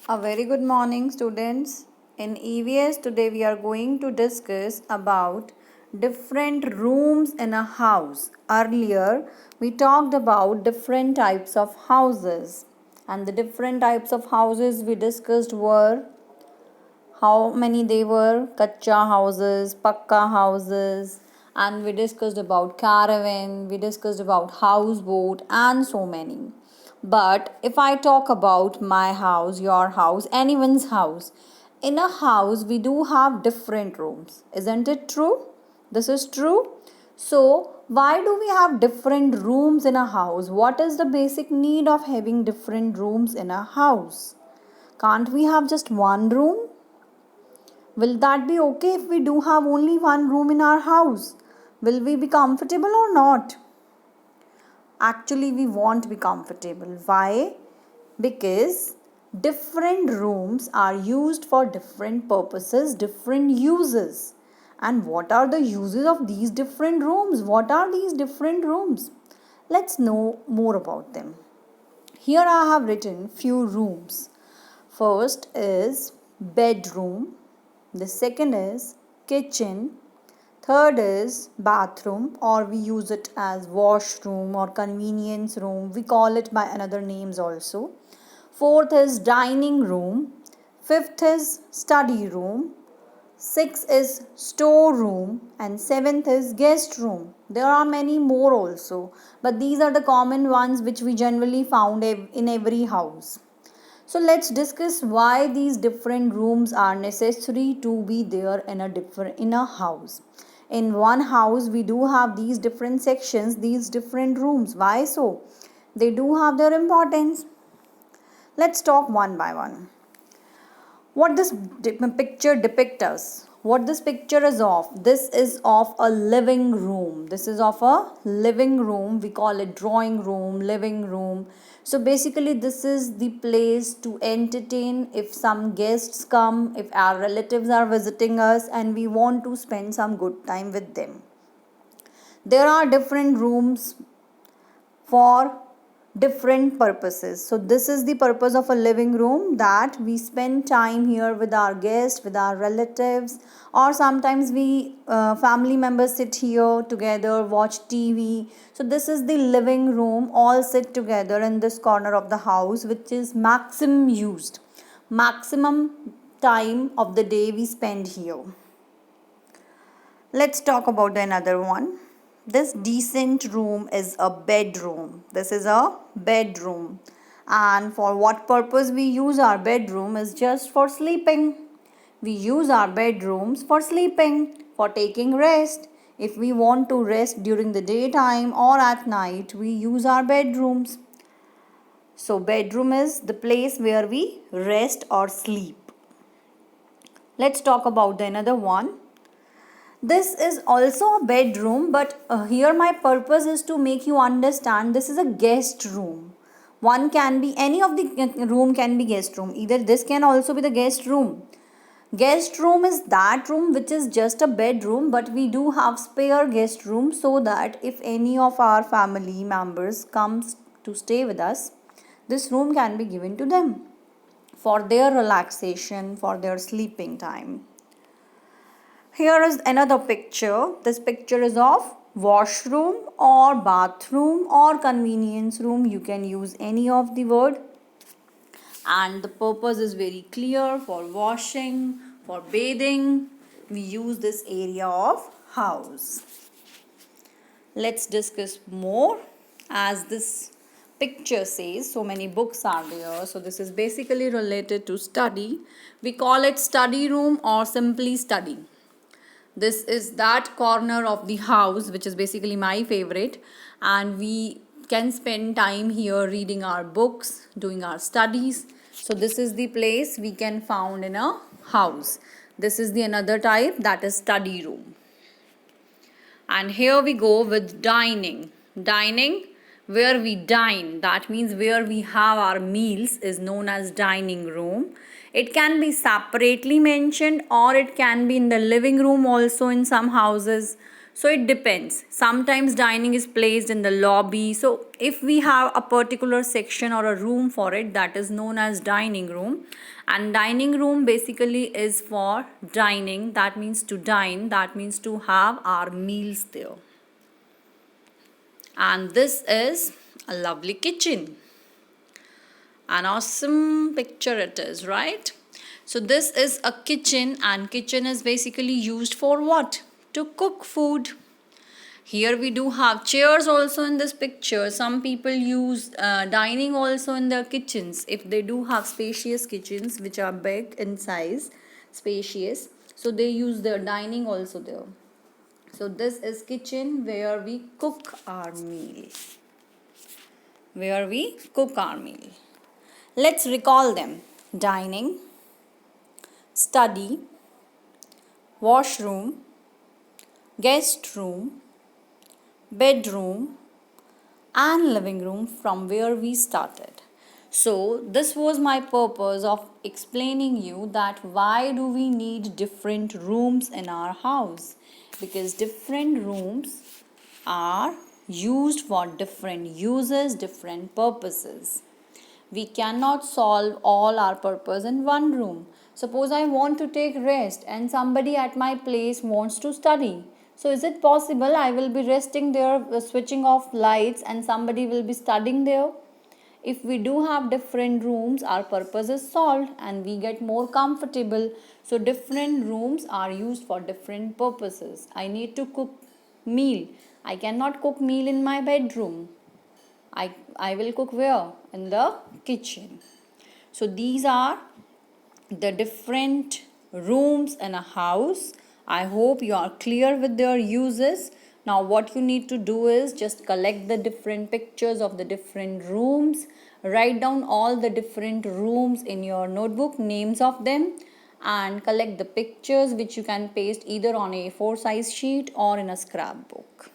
A very good morning, students. In EVS today we are going to discuss about different rooms in a house. Earlier we talked about different types of houses, and the different types of houses we discussed were how many they were: kacha houses, pakka houses, and we discussed about caravan, we discussed about houseboat, and so many. But if I talk about my house, your house, anyone's house, in a house we do have different rooms. Isn't it true? This is true. So, why do we have different rooms in a house? What is the basic need of having different rooms in a house? Can't we have just one room? Will that be okay if we do have only one room in our house? Will we be comfortable or not? Actually, we won't be comfortable. Why? Because different rooms are used for different purposes, different uses. And what are the uses of these different rooms? What are these different rooms? Let's know more about them. Here I have written few rooms. First is bedroom. The second is kitchen. Third is bathroom, or we use it as washroom or convenience room. We call it by another names also. Fourth is dining room. Fifth is study room. Sixth is storeroom, and seventh is guest room. There are many more also, but these are the common ones which we generally found in every house. So let's discuss why these different rooms are necessary to be there in a house. In one house we do have these different sections, these different rooms. Why so? They do have their importance. Let's talk one by one. What this picture depicts us, what this picture is of, this is of a living room. This is of a living room. We call it drawing room, living room. So basically this is the place to entertain if some guests come, if our relatives are visiting us and we want to spend some good time with them. There are different rooms for different purposes. So this is the purpose of a living room, that we spend time here with our guests, with our relatives, or sometimes we family members sit here together, watch TV. So this is the living room. All sit together in this corner of the house, which is maximum used. Maximum time of the day we spend here. Let's talk about another one. This decent room is a bedroom. This is a bedroom. And for what purpose we use our bedroom is just for sleeping. We use our bedrooms for sleeping, for taking rest. If we want to rest during the daytime or at night, we use our bedrooms. So bedroom is the place where we rest or sleep. Let's talk about another one. This is also a bedroom, but here my purpose is to make you understand this is a guest room. One can be, any of the room can be guest room. Either this can also be the guest room. Guest room is that room which is just a bedroom, but we do have spare guest room so that if any of our family members comes to stay with us, this room can be given to them for their relaxation, for their sleeping time. Here is another picture. This picture is of washroom or bathroom or convenience room. You can use any of the word. And the purpose is very clear: for washing, for bathing. We use this area of house. Let's discuss more. As this picture says, so many books are there. So this is basically related to study. We call it study room or simply study. This is that corner of the house which is basically my favorite, and we can spend time here reading our books, doing our studies. So this is the place we can found in a house. This is the another type, that is study room. And here we go with dining. Dining, where we dine, that means where we have our meals, is known as dining room. It can be separately mentioned or it can be in the living room also in some houses. So it depends. Sometimes dining is placed in the lobby. So if we have a particular section or a room for it, that is known as dining room. And dining room basically is for dining. That means to dine. That means to have our meals there. And this is a lovely kitchen. An awesome picture it is, right? So this is a kitchen, and kitchen is basically used for what? To cook food. Here we do have chairs also in this picture. Some people use dining also in their kitchens if they do have spacious kitchens which are big in size, spacious. So they use their dining also there. So this is kitchen where we cook our meal. Where we cook our meal. Let's recall them. Dining, study, washroom, guest room, bedroom, and living room from where we started. So this was my purpose of explaining you that why do we need different rooms in our house, because different rooms are used for different uses, different purposes. We cannot solve all our purpose in one room. Suppose I want to take rest and somebody at my place wants to study. So is it possible I will be resting there, switching off lights, and somebody will be studying there? If we do have different rooms, our purpose is solved and we get more comfortable. So different rooms are used for different purposes. I need to cook meal. I cannot cook meal in my bedroom. I will cook where? In the kitchen. So these are the different rooms in a house. I hope you are clear with their uses. Now what you need to do is just collect the different pictures of the different rooms. Write down all the different rooms in your notebook, names of them, and collect the pictures which you can paste either on a A4 size sheet or in a scrapbook.